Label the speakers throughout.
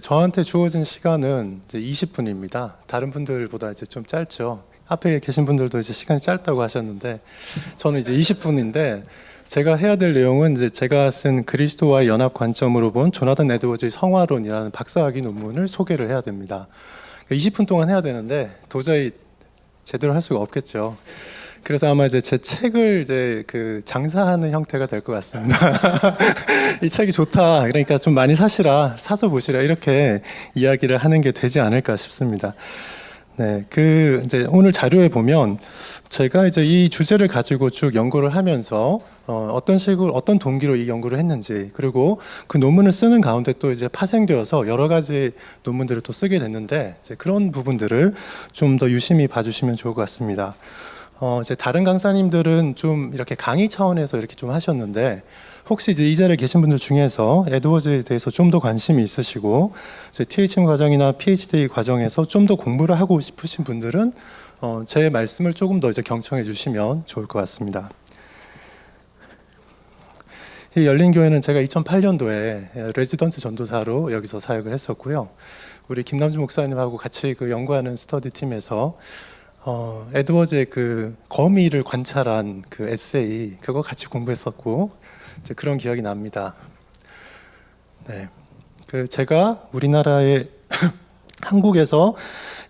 Speaker 1: 저한테 주어진 시간은 이제 20분입니다. 다른 분들보다 이제 좀 짧죠. 앞에 계신 분들도 이제 시간이 짧다고 하셨는데, 저는 이제 20분인데, 제가 해야 될 내용은 이제 제가 쓴 그리스도와의 연합 관점으로 본 조나단 에드워즈의 성화론이라는 박사학위 논문을 소개를 해야 됩니다. 20분 동안 해야 되는데, 도저히 제대로 할 수가 없겠죠. 그래서 아마 이제 제 책을 이제 장사하는 형태가 될 것 같습니다. 이 책이 좋다, 그러니까 좀 많이 사시라, 사서 보시라, 이렇게 이야기를 하는 게 되지 않을까 싶습니다. 네, 이제 오늘 자료에 보면 제가 이제 이 주제를 가지고 쭉 연구를 하면서 어떤 식으로, 어떤 동기로 이 연구를 했는지, 그리고 그 논문을 쓰는 가운데 또 이제 파생되어서 여러 가지 논문들을 또 쓰게 됐는데, 이제 그런 부분들을 좀 더 유심히 봐주시면 좋을 것 같습니다. 이제 다른 강사님들은 좀 이렇게 강의 차원에서 이렇게 좀 하셨는데, 혹시 이제 이 자리에 계신 분들 중에서 에드워즈에 대해서 좀 더 관심이 있으시고, 이제 THM 과정이나 PhD 과정에서 좀 더 공부를 하고 싶으신 분들은 제 말씀을 조금 더 이제 경청해 주시면 좋을 것 같습니다. 이 열린교회는 제가 2008년도에 레지던트 전도사로 여기서 사역을 했었고요. 우리 김남주 목사님하고 같이 연구하는 스터디 팀에서 에드워즈의 거미를 관찰한 에세이, 그거 같이 공부했었고, 이제 그런 기억이 납니다. 네, 제가 우리나라의 한국에서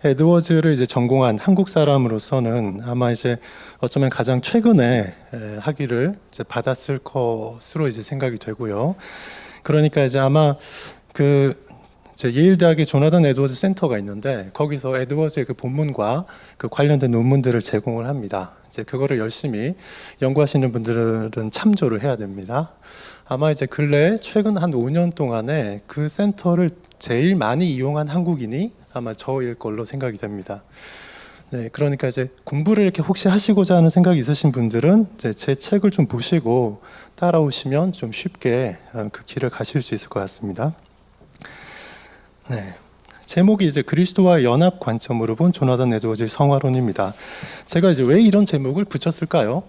Speaker 1: 에드워즈를 이제 전공한 한국 사람으로서는 아마 이제 어쩌면 가장 최근에 학위를 이제 받았을 것으로 이제 생각이 되고요. 그러니까 이제 아마 예일대학의 조나단 에드워즈 센터가 있는데, 거기서 에드워즈의 본문과 관련된 논문들을 제공을 합니다. 이제 그거를 열심히 연구하시는 분들은 참조를 해야 됩니다. 아마 이제 근래 최근 한 5년 동안에 그 센터를 제일 많이 이용한 한국인이 아마 저일 걸로 생각이 됩니다. 네, 그러니까 이제 공부를 이렇게 혹시 하시고자 하는 생각이 있으신 분들은 이제 제 책을 좀 보시고 따라오시면 좀 쉽게 그 길을 가실 수 있을 것 같습니다. 네, 제목이 이제 그리스도와 연합 관점으로 본 조나단 에드워즈의 성화론입니다. 제가 이제 왜 이런 제목을 붙였을까요?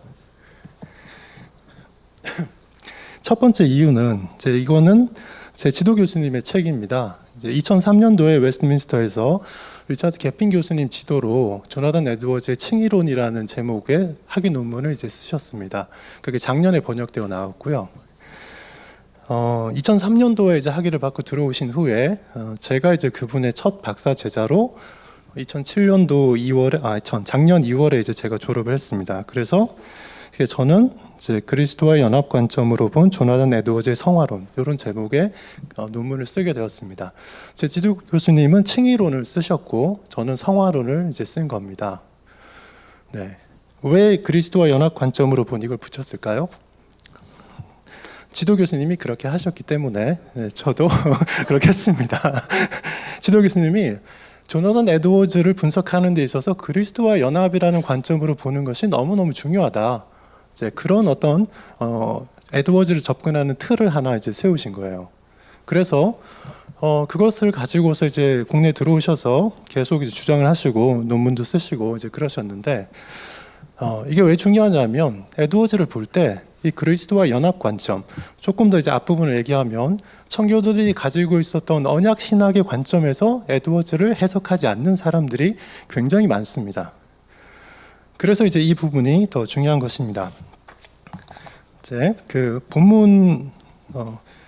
Speaker 1: 첫 번째 이유는 이거는 제 지도 교수님의 책입니다. 이제 2003년도에 웨스트민스터에서 리차드 개핀 교수님 지도로 조나단 에드워즈의 칭의론이라는 제목의 학위 논문을 이제 쓰셨습니다. 그게 작년에 번역되어 나왔고요. 2003년도에 이제 학위를 받고 들어오신 후에 제가 이제 그분의 첫 박사 제자로 2007년도 2월에 작년 2월에 이제 제가 졸업을 했습니다. 그래서 저는 이제 그리스도와 연합 관점으로 본 조나단 에드워즈의 성화론, 이런 제목의 논문을 쓰게 되었습니다. 제 지도 교수님은 칭의론을 쓰셨고 저는 성화론을 이제 쓴 겁니다. 네, 왜 그리스도와 연합 관점으로 본 이걸 붙였을까요? 지도 교수님이 그렇게 하셨기 때문에 저도 그렇게 했습니다. 지도 교수님이 조나단 에드워즈를 분석하는 데 있어서 그리스도와 연합이라는 관점으로 보는 것이 너무너무 중요하다. 이제 그런 어떤 에드워즈를 접근하는 틀을 하나 이제 세우신 거예요. 그래서 그것을 가지고서 이제 국내에 들어오셔서 계속 이제 주장을 하시고 논문도 쓰시고 이제 그러셨는데, 이게 왜 중요하냐면 에드워즈를 볼 때 이 그리스도와 연합 관점, 조금 더 이제 앞부분을 얘기하면 청교도들이 가지고 있었던 언약 신학의 관점에서 에드워즈를 해석하지 않는 사람들이 굉장히 많습니다. 그래서 이제 이 부분이 더 중요한 것입니다. 이제 본문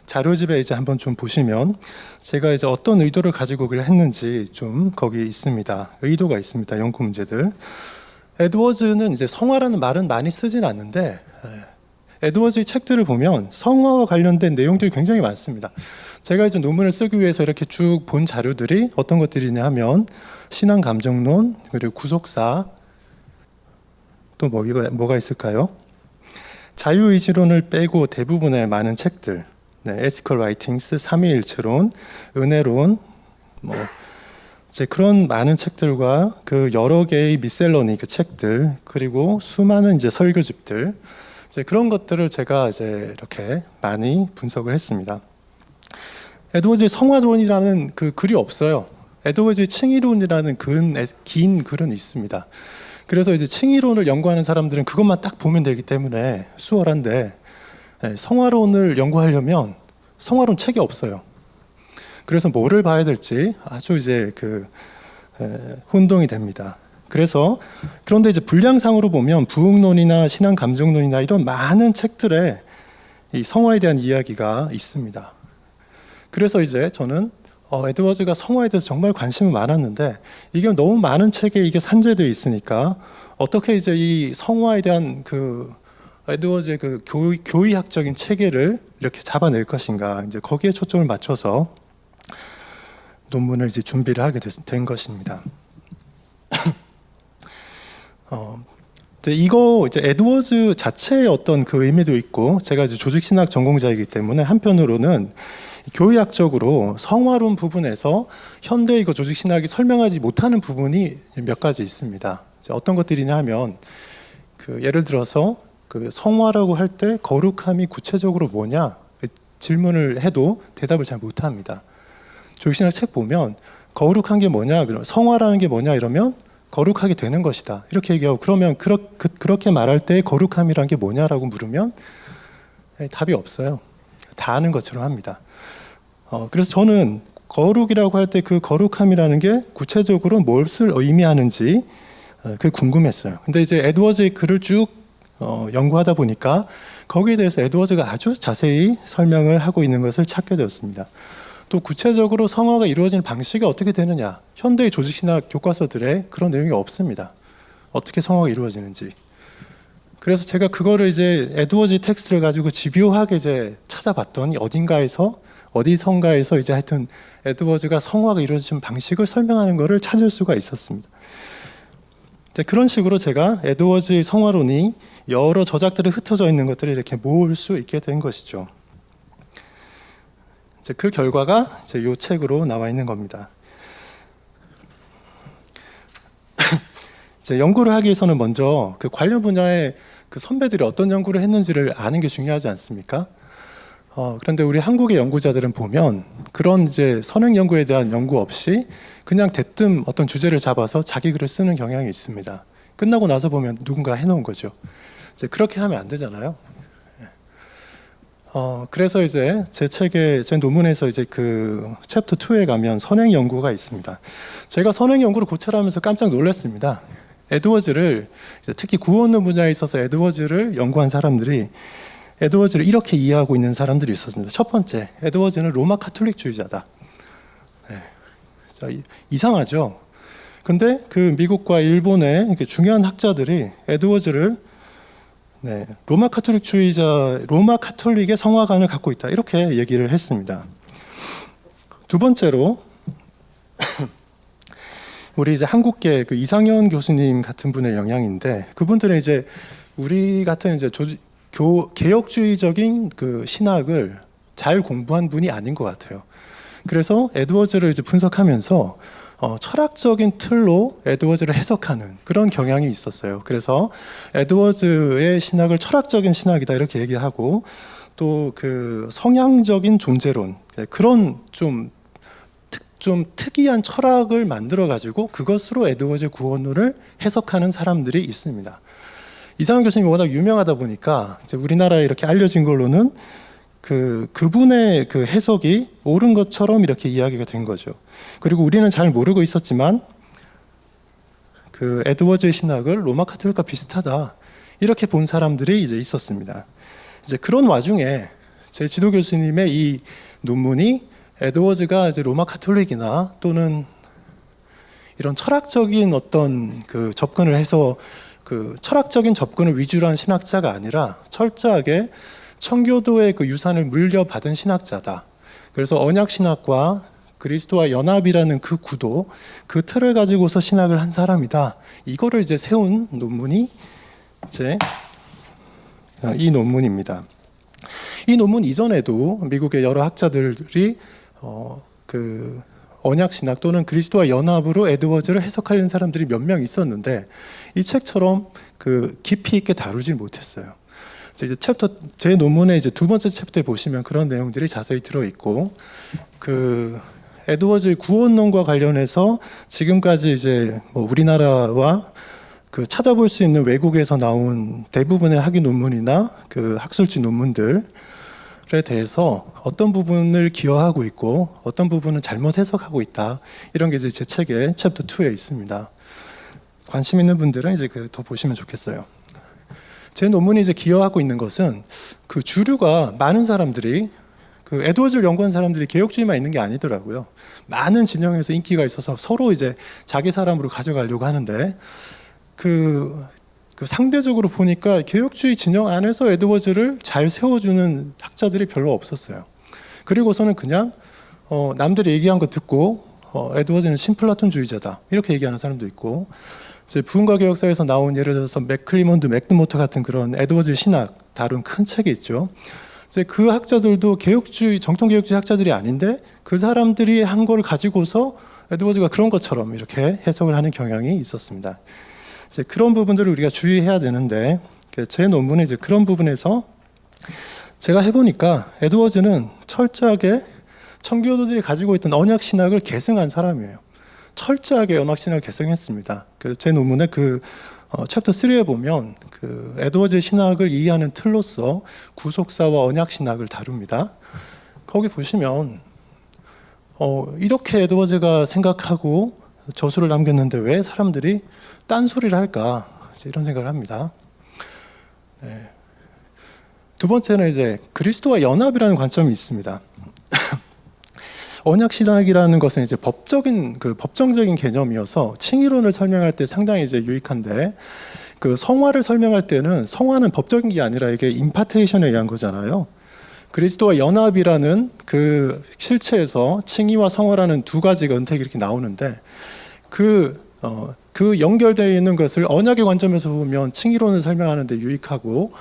Speaker 1: 자료집에 이제 한번 좀 보시면 제가 이제 어떤 의도를 가지고 그걸 했는지 좀 거기 있습니다. 의도가 있습니다. 연구 문제들. 에드워즈는 이제 성화라는 말은 많이 쓰진 않는데, 에드워즈의 책들을 보면 성화와 관련된 내용들이 굉장히 많습니다. 제가 이제 논문을 쓰기 위해서 이렇게 쭉 본 자료들이 어떤 것들이냐 하면 신앙 감정론, 그리고 구속사, 또 뭐가 있을까요? 자유의지론을 빼고 대부분의 많은 책들, 에티컬 라이팅스, 삼위일체론, 은혜론, 이제 그런 많은 책들과 여러 개의 미셀러니 책들, 그리고 수많은 이제 설교집들, 이제 그런 것들을 제가 이제 이렇게 많이 분석을 했습니다. 에드워즈의 성화론이라는 글이 없어요. 에드워즈의 칭의론이라는 긴 글은 있습니다. 그래서 이제 칭의론을 연구하는 사람들은 그것만 딱 보면 되기 때문에 수월한데, 성화론을 연구하려면 성화론 책이 없어요. 그래서 뭐를 봐야 될지 아주 이제 혼동이 됩니다. 그런데 이제 분량상으로 보면 부흥론이나 신앙 감정론이나 이런 많은 책들에 이 성화에 대한 이야기가 있습니다. 그래서 이제 저는 에드워즈가 성화에 대해서 정말 관심이 많았는데 이게 너무 많은 책에 이게 산재되어 있으니까 어떻게 이제 이 성화에 대한 에드워즈의 교의학적인 체계를 이렇게 잡아낼 것인가, 이제 거기에 초점을 맞춰서 논문을 이제 준비를 하게 된 것입니다. 이거 이제 에드워즈 자체의 어떤 의미도 있고, 제가 이제 조직신학 전공자이기 때문에 한편으로는 교의학적으로 성화론 부분에서 현대 조직신학이 설명하지 못하는 부분이 몇 가지 있습니다. 어떤 것들이냐 하면 예를 들어서 성화라고 할 때 거룩함이 구체적으로 뭐냐 질문을 해도 대답을 잘 못합니다. 조직신학 책 보면 거룩한 게 뭐냐, 성화라는 게 뭐냐 이러면 거룩하게 되는 것이다 이렇게 얘기하고, 그러면 그렇게 말할 때 거룩함이란 게 뭐냐라고 물으면 답이 없어요. 다 아는 것처럼 합니다. 그래서 저는 거룩이라고 할 때 그 거룩함이라는 게 구체적으로 무엇을 의미하는지 그게 궁금했어요. 근데 이제 에드워즈의 글을 쭉 연구하다 보니까 거기에 대해서 에드워즈가 아주 자세히 설명을 하고 있는 것을 찾게 되었습니다. 또 구체적으로 성화가 이루어지는 방식이 어떻게 되느냐, 현대의 조직신학 교과서들에 그런 내용이 없습니다. 어떻게 성화가 이루어지는지. 그래서 제가 그거를 이제 에드워즈 텍스트를 가지고 집요하게 이제 찾아봤더니 어디선가에서 이제 하여튼 에드워즈가 성화가 이루어지는 방식을 설명하는 것을 찾을 수가 있었습니다. 그런 식으로 제가 에드워즈의 성화론이 여러 저작들에 흩어져 있는 것들을 이렇게 모을 수 있게 된 것이죠. 그 결과가 이제 이 책으로 나와 있는 겁니다. 연구를 하기 위해서는 먼저 관련 분야의 선배들이 어떤 연구를 했는지를 아는 게 중요하지 않습니까? 그런데 우리 한국의 연구자들은 보면 그런 이제 선행 연구에 대한 연구 없이 그냥 대뜸 어떤 주제를 잡아서 자기 글을 쓰는 경향이 있습니다. 끝나고 나서 보면 누군가 해놓은 거죠. 이제 그렇게 하면 안 되잖아요. 그래서 이제 제 논문에서 이제 챕터 2에 가면 선행 연구가 있습니다. 제가 선행 연구를 고찰하면서 깜짝 놀랐습니다. 에드워즈를, 특히 구원론 분야에 있어서 에드워즈를 연구한 사람들이 에드워즈를 이렇게 이해하고 있는 사람들이 있었습니다. 첫 번째, 에드워즈는 로마 카톨릭주의자다. 이상하죠? 근데 미국과 일본의 중요한 학자들이 에드워즈를 로마 카톨릭의 성화관을 갖고 있다 이렇게 얘기를 했습니다. 두 번째로 우리 이제 한국계 이상현 교수님 같은 분의 영향인데, 그분들은 이제 우리 같은 이제 개혁주의적인 신학을 잘 공부한 분이 아닌 것 같아요. 그래서 에드워즈를 이제 분석하면서 철학적인 틀로 에드워즈를 해석하는 그런 경향이 있었어요. 그래서 에드워즈의 신학을 철학적인 신학이다 이렇게 얘기하고, 또 성향적인 존재론, 그런 좀 특이한 철학을 만들어 가지고 그것으로 에드워즈 구원론을 해석하는 사람들이 있습니다. 이상현 교수님이 워낙 유명하다 보니까 이제 우리나라에 이렇게 알려진 걸로는 그분의 해석이 옳은 것처럼 이렇게 이야기가 된 거죠. 그리고 우리는 잘 모르고 있었지만 에드워즈의 신학을 로마 카톨릭과 비슷하다 이렇게 본 사람들이 이제 있었습니다. 이제 그런 와중에 제 지도 교수님의 이 논문이 에드워즈가 이제 로마 카톨릭이나 또는 이런 철학적인 어떤 접근을 해서 철학적인 접근을 위주로 한 신학자가 아니라 철저하게 청교도의 유산을 물려받은 신학자다. 그래서 언약신학과 그리스도와 연합이라는 구도, 틀을 가지고서 신학을 한 사람이다. 이거를 이제 세운 논문이 이제 이 논문입니다. 이 논문 이전에도 미국의 여러 학자들이 언약신학 또는 그리스도와 연합으로 에드워즈를 해석하려는 사람들이 몇 명 있었는데 이 책처럼 깊이 있게 다루지 못했어요. 이제 제 논문의 이제 두 번째 챕터에 보시면 그런 내용들이 자세히 들어 있고, 에드워즈의 구원론과 관련해서 지금까지 이제 우리나라와 찾아볼 수 있는 외국에서 나온 대부분의 학위 논문이나 학술지 논문들, 대해서 어떤 부분을 기여하고 있고 어떤 부분은 잘못 해석하고 있다. 이런 게 이제 제 책의 챕터 2에 있습니다. 관심 있는 분들은 이제 더 보시면 좋겠어요. 제 논문이 이제 기여하고 있는 것은 그 주류가 많은 사람들이 그 에드워즈를 연구한 사람들이 개혁주의만 있는 게 아니더라고요. 많은 진영에서 인기가 있어서 서로 이제 자기 사람으로 가져가려고 하는데 그 상대적으로 보니까 개혁주의 진영 안에서 에드워즈를 잘 세워주는 학자들이 별로 없었어요. 그리고서는 그냥 남들이 얘기한 거 듣고 에드워즈는 신플라톤주의자다 이렇게 얘기하는 사람도 있고, 이제 부흥과 개혁사에서 나온 예를 들어서 맥클리먼드, 맥드모트 같은 그런 에드워즈 신학 다룬 큰 책이 있죠. 이제 그 학자들도 개혁주의, 정통 개혁주의 학자들이 아닌데 그 사람들이 한 걸 가지고서 에드워즈가 그런 것처럼 이렇게 해석을 하는 경향이 있었습니다. 이제 그런 부분들을 우리가 주의해야 되는데, 제 논문은 이제 그런 부분에서 제가 해보니까 에드워즈는 철저하게 청교도들이 가지고 있던 언약 신학을 계승한 사람이에요. 철저하게 언약 신학을 계승했습니다. 제 논문의 챕터 3에 보면 에드워즈의 신학을 이해하는 틀로서 구속사와 언약 신학을 다룹니다. 거기 보시면 이렇게 에드워즈가 생각하고 저술을 남겼는데 왜 사람들이 딴소리를 할까, 이런 생각을 합니다. 네. 두 번째는 이제 그리스도와 연합이라는 관점이 있습니다. 언약 신학이라는 것은 이제 법정적인 개념이어서 칭의론을 설명할 때 상당히 이제 유익한데, 성화를 설명할 때는 성화는 법적인 게 아니라 이게 임파테이션에 의한 거잖아요. 그리스도와 연합이라는 그 실체에서 칭의와 성화라는 두 가지가 은택이 이렇게 나오는데, 그 연결되어 있는 것을 언약의 관점에서 보면 칭의론을 설명하는 데 유익하고,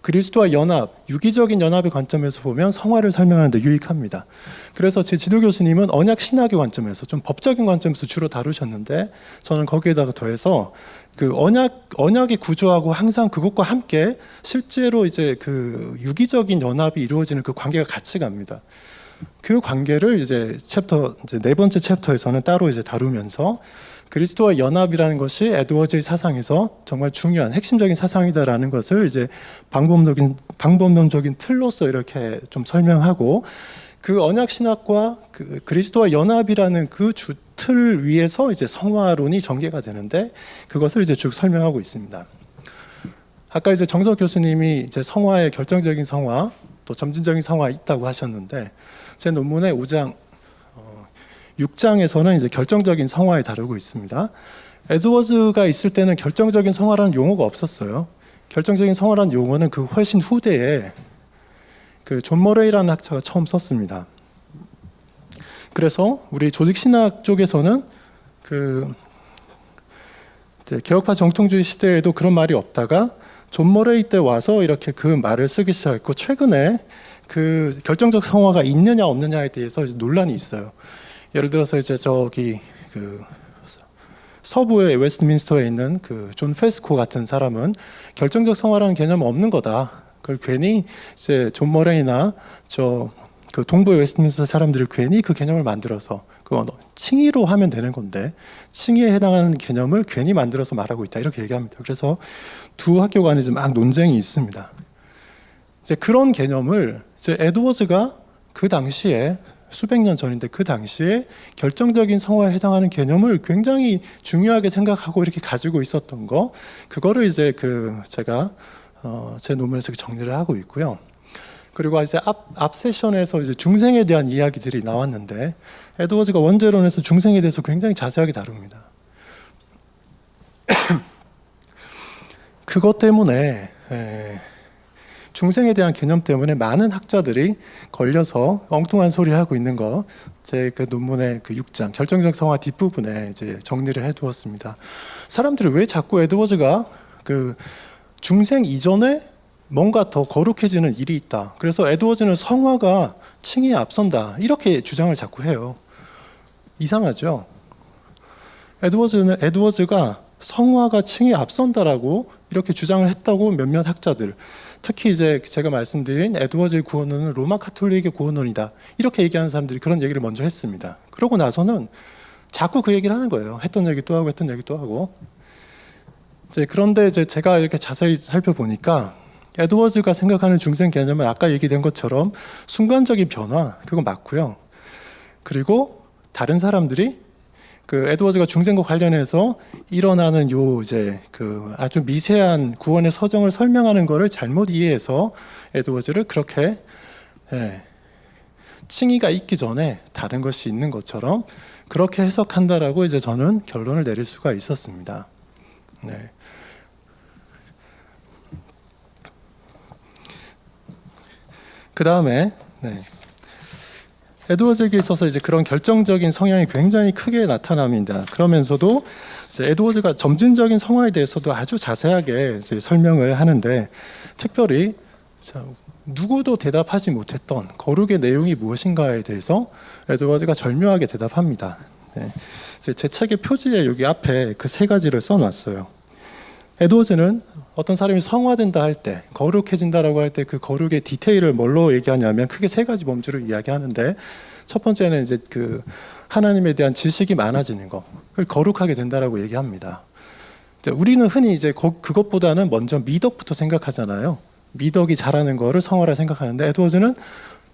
Speaker 1: 그리스도와 연합, 유기적인 연합의 관점에서 보면 성화를 설명하는 데 유익합니다. 그래서 제 지도 교수님은 언약 신학의 관점에서 좀 법적인 관점에서 주로 다루셨는데, 저는 거기에다가 더해서 언약의 구조하고 항상 그것과 함께 실제로 이제 유기적인 연합이 이루어지는 그 관계가 같이 갑니다. 그 관계를 이제 네 번째 챕터에서는 따로 이제 다루면서 그리스도와 연합이라는 것이 에드워즈의 사상에서 정말 중요한 핵심적인 사상이다라는 것을 이제 방법론적인 틀로서 이렇게 좀 설명하고, 그 언약 신학과 그리스도와 연합이라는 그 주틀 위에서 이제 성화론이 전개가 되는데, 그것을 이제 쭉 설명하고 있습니다. 아까 이제 정석 교수님이 이제 성화의 결정적인 성화, 또 점진적인 성화 있다고 하셨는데, 제 논문의 5장 6장에서는 이제 결정적인 성화에 다루고 있습니다. 에드워즈가 있을 때는 결정적인 성화라는 용어가 없었어요. 결정적인 성화라는 용어는 그 훨씬 후대에 존 머레이라는 학자가 처음 썼습니다. 그래서 우리 조직신학 쪽에서는 이제 개혁파 정통주의 시대에도 그런 말이 없다가 존 머레이 때 와서 이렇게 그 말을 쓰기 시작했고, 최근에 결정적 성화가 있느냐 없느냐에 대해서 이제 논란이 있어요. 예를 들어서 이제 서부의 웨스트민스터에 있는 존 페스코 같은 사람은 결정적 성화라는 개념은 없는 거다. 그걸 괜히 이제 존 머레이나 동부의 웨스트민스터 사람들이 괜히 그 개념을 만들어서 그건 칭의로 하면 되는 건데 칭의에 해당하는 개념을 괜히 만들어서 말하고 있다, 이렇게 얘기합니다. 그래서 두 학교 간에 이제 막 논쟁이 있습니다. 이제 그런 개념을 이제 에드워즈가 그 당시에 수백 년 전인데 그 당시에 결정적인 성화에 해당하는 개념을 굉장히 중요하게 생각하고 이렇게 가지고 있었던 거, 그거를 이제 제가 제 논문에서 정리를 하고 있고요. 그리고 이제 앞 세션에서 이제 중생에 대한 이야기들이 나왔는데, 에드워즈가 원죄론에서 중생에 대해서 굉장히 자세하게 다룹니다. 그것 때문에 중생에 대한 개념 때문에 많은 학자들이 걸려서 엉뚱한 소리 하고 있는 거, 제 논문의 6장 결정적 성화 뒷부분에 이제 정리를 해두었습니다. 사람들이 왜 자꾸 에드워즈가 중생 이전에 뭔가 더 거룩해지는 일이 있다, 그래서 에드워즈는 성화가 칭의에 앞선다, 이렇게 주장을 자꾸 해요. 이상하죠? 에드워즈가 성화가 칭의에 앞선다라고 이렇게 주장을 했다고 몇몇 학자들, 특히 이제 제가 말씀드린 에드워즈의 구원론은 로마 카톨릭의 구원론이다, 이렇게 얘기하는 사람들이 그런 얘기를 먼저 했습니다. 그러고 나서는 자꾸 그 얘기를 하는 거예요. 했던 얘기 또 하고 했던 얘기 또 하고. 그런데 이제 제가 이렇게 자세히 살펴보니까 에드워즈가 생각하는 중생 개념은 아까 얘기된 것처럼 순간적인 변화, 그거 맞고요. 그리고 다른 사람들이 그 에드워즈가 중생과 관련해서 일어나는 요 이제 그 아주 미세한 구원의 서정을 설명하는 거를 잘못 이해해서 에드워즈를 그렇게 칭의가 있기 전에 다른 것이 있는 것처럼 그렇게 해석한다라고 이제 저는 결론을 내릴 수가 있었습니다. 네. 그 다음에 에드워즈에게 있어서 이제 그런 결정적인 성향이 굉장히 크게 나타납니다. 그러면서도 이제 에드워즈가 점진적인 성화에 대해서도 아주 자세하게 이제 설명을 하는데, 특별히 누구도 대답하지 못했던 거룩의 내용이 무엇인가에 대해서 에드워즈가 절묘하게 대답합니다. 네. 제 책의 표지에 여기 앞에 그 세 가지를 써놨어요. 에드워즈는 어떤 사람이 성화된다 할 때, 거룩해진다라고 할 때 그 거룩의 디테일을 뭘로 얘기하냐면 크게 세 가지 범주를 이야기하는데, 첫 번째는 이제 그 하나님에 대한 지식이 많아지는 거, 그걸 거룩하게 된다라고 얘기합니다. 우리는 흔히 이제 그것보다는 먼저 미덕부터 생각하잖아요. 미덕이 잘하는 거를 성화라 생각하는데, 에드워즈는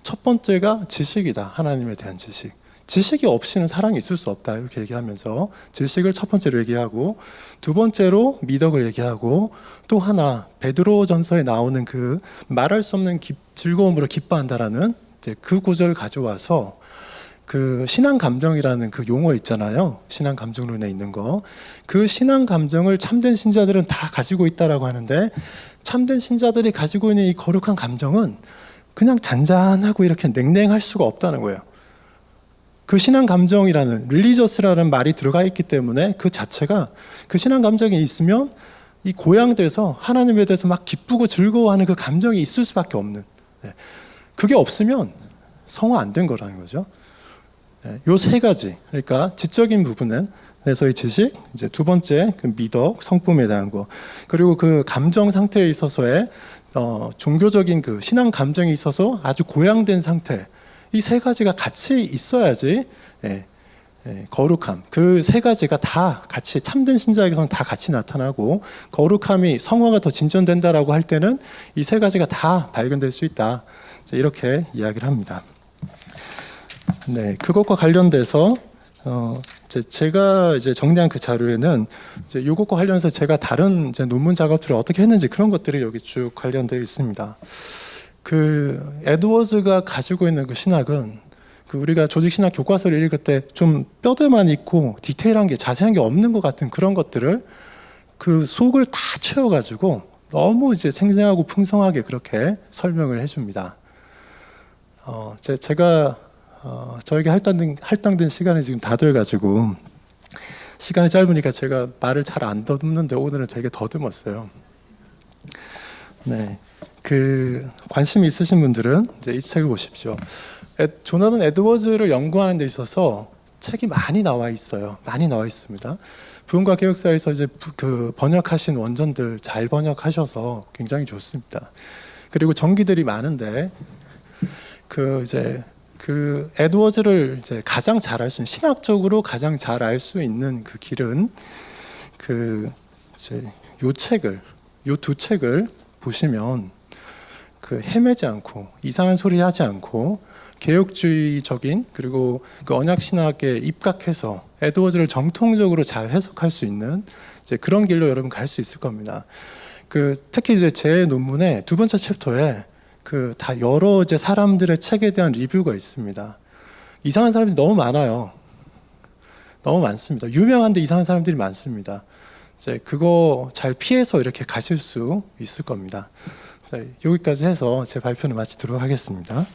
Speaker 1: 첫 번째가 지식이다. 하나님에 대한 지식. 지식이 없이는 사랑이 있을 수 없다, 이렇게 얘기하면서 지식을 첫 번째로 얘기하고, 두 번째로 미덕을 얘기하고, 또 하나 베드로전서에 나오는 그 말할 수 없는 즐거움으로 기뻐한다라는 이제 그 구절을 가져와서 그 신앙 감정이라는 그 용어 있잖아요. 신앙 감정론에 있는 거. 그 신앙 감정을 참된 신자들은 다 가지고 있다라고 하는데, 참된 신자들이 가지고 있는 이 거룩한 감정은 그냥 잔잔하고 이렇게 냉랭할 수가 없다는 거예요. 그 신앙 감정이라는 릴리저스라는 말이 들어가 있기 때문에 그 자체가, 그 신앙 감정이 있으면 이 고양돼서 하나님에 대해서 막 기쁘고 즐거워하는 그 감정이 있을 수밖에 없는, 그게 없으면 성화 안 된 거라는 거죠. 요 세 가지, 그러니까 지적인 부분은 에서의 지식, 이제 두 번째 그 미덕, 성품에 대한 거, 그리고 그 감정 상태에 있어서의 종교적인 그 신앙 감정이 있어서 아주 고양된 상태, 이 세 가지가 같이 있어야지 거룩함, 그 세 가지가 다 같이 참된 신자에게서는 다 같이 나타나고, 거룩함이 성화가 더 진전된다라고 할 때는 이 세 가지가 다 발견될 수 있다, 이렇게 이야기를 합니다. 네, 그것과 관련돼서 제가 이제 정리한 그 자료에는 이제 이것과 관련해서 제가 다른 이제 논문 작업들을 어떻게 했는지 그런 것들이 여기 쭉 관련되어 있습니다. 그 에드워즈가 가지고 있는 그 신학은, 그 우리가 조직신학 교과서를 읽을 때 좀 뼈대만 있고 디테일한 게, 자세한 게 없는 것 같은 그런 것들을 그 속을 다 채워가지고 너무 이제 생생하고 풍성하게 그렇게 설명을 해줍니다. 제가 저에게 할당된 시간이 지금 다 돼가지고 시간이 짧으니까 제가 말을 잘 안 더듬는데 오늘은 되게 더듬었어요. 네, 그 관심이 있으신 분들은 이제 이 책을 보십시오. 조나단 에드워즈를 연구하는 데 있어서 책이 많이 나와 있어요. 많이 나와 있습니다. 부흥과 개혁사에서 이제 그 번역하신 원전들 잘 번역하셔서 굉장히 좋습니다. 그리고 전기들이 많은데 그 에드워즈를 이제 가장 잘 알 수 있는, 신학적으로 가장 잘 알 수 있는 그 길은 요 두 책을 보시면 그 헤매지 않고 이상한 소리 하지 않고 개혁주의적인, 그리고 그 언약 신학에 입각해서 에드워즈를 정통적으로 잘 해석할 수 있는 이제 그런 길로 여러분 갈 수 있을 겁니다. 특히 이제 제 논문의 두 번째 챕터에 다 여러 이제 사람들의 책에 대한 리뷰가 있습니다. 이상한 사람들이 너무 많아요. 너무 많습니다. 유명한데 이상한 사람들이 많습니다. 이제 그거 잘 피해서 이렇게 가실 수 있을 겁니다. 자, 여기까지 해서 제 발표는 마치도록 하겠습니다.